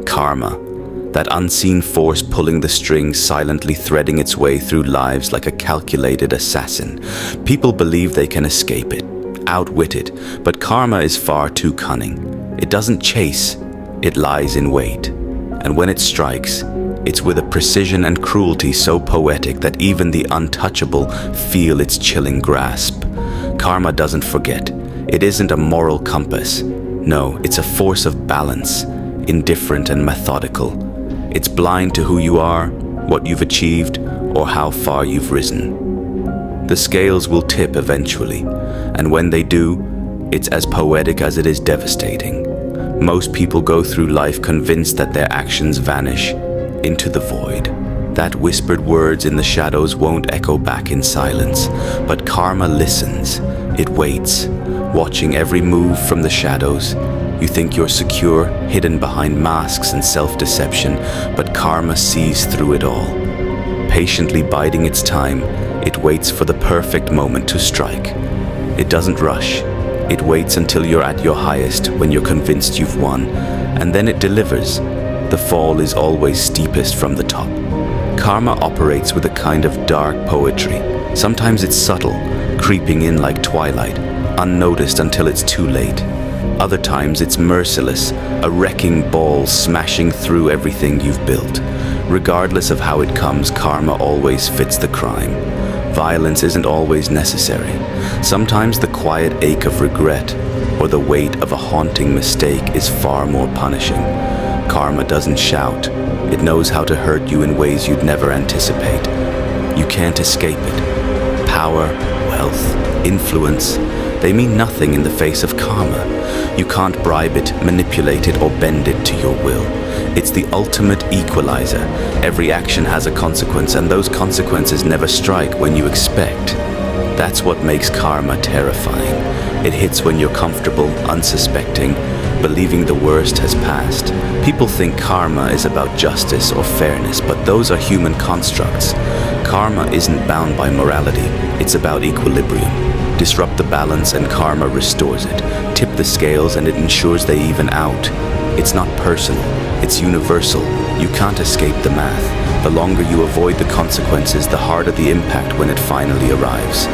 Karma, that unseen force pulling the strings, silently threading its way through lives like a calculated assassin. People believe they can escape it, outwit it, but karma is far too cunning. It doesn't chase, it lies in wait. And when it strikes, it's with a precision and cruelty so poetic that even the untouchable feel its chilling grasp. Karma doesn't forget. It isn't a moral compass. No, it's a force of balance, indifferent and methodical. It's blind to who you are, what you've achieved, or how far you've risen. The scales will tip eventually, and when they do, it's as poetic as it is devastating. Most people go through life convinced that their actions vanish into the void. That whispered words in the shadows won't echo back in silence, but karma listens. It waits, watching every move from the shadows. You think you're secure, hidden behind masks and self-deception, but karma sees through it all. Patiently biding its time, it waits for the perfect moment to strike. It doesn't rush. It waits until you're at your highest, when you're convinced you've won, and then it delivers. The fall is always steepest from the top. Karma operates with a kind of dark poetry. Sometimes it's subtle, creeping in like twilight, unnoticed until it's too late. Other times it's merciless, a wrecking ball smashing through everything you've built. Regardless of how it comes, karma always fits the crime. Violence isn't always necessary. Sometimes the quiet ache of regret or the weight of a haunting mistake is far more punishing. Karma doesn't shout. It knows how to hurt you in ways you'd never anticipate. You can't escape it. Power, wealth, influence, they mean nothing in the face of karma. You can't bribe it, manipulate it, or bend it to your will. It's the ultimate equalizer. Every action has a consequence, and those consequences never strike when you expect. That's what makes karma terrifying. It hits when you're comfortable, unsuspecting, believing the worst has passed. People think karma is about justice or fairness, but those are human constructs. Karma isn't bound by morality. It's about equilibrium. Disrupt the balance and karma restores it. Tip the scales and it ensures they even out. It's not personal, it's universal. You can't escape the math. The longer you avoid the consequences, the harder the impact when it finally arrives.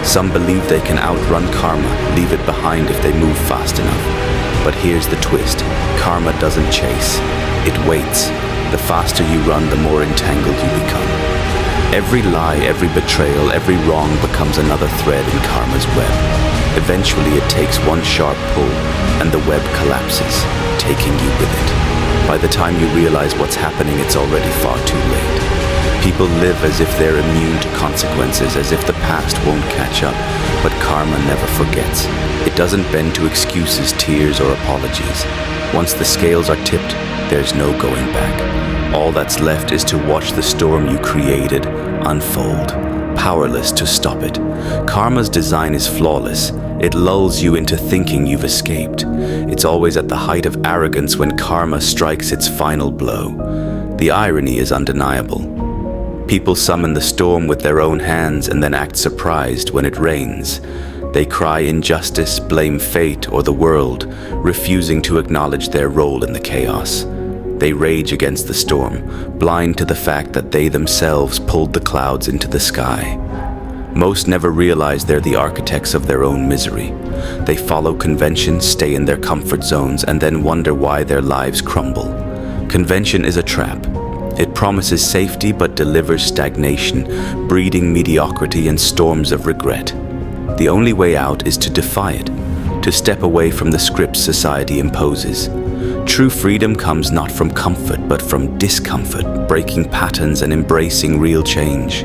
Some believe they can outrun karma, leave it behind if they move fast enough. But here's the twist. Karma doesn't chase. It waits. The faster you run, the more entangled you become. Every lie, every betrayal, every wrong becomes another thread in karma's web. Eventually it takes one sharp pull and the web collapses, taking you with it. By the time you realize what's happening, it's already far too late. People live as if they're immune to consequences, as if the past won't catch up, but karma never forgets. It doesn't bend to excuses, tears, or apologies. Once the scales are tipped, there's no going back. All that's left is to watch the storm you created unfold, powerless to stop it. Karma's design is flawless. It lulls you into thinking you've escaped. It's always at the height of arrogance when karma strikes its final blow. The irony is undeniable. People summon the storm with their own hands and then act surprised when it rains. They cry injustice, blame fate or the world, refusing to acknowledge their role in the chaos. They rage against the storm, blind to the fact that they themselves pulled the clouds into the sky. Most never realize they're the architects of their own misery. They follow convention, stay in their comfort zones, and then wonder why their lives crumble. Convention is a trap. It promises safety but delivers stagnation, breeding mediocrity and storms of regret. The only way out is to defy it, to step away from the scripts society imposes. True freedom comes not from comfort but from discomfort, breaking patterns and embracing real change.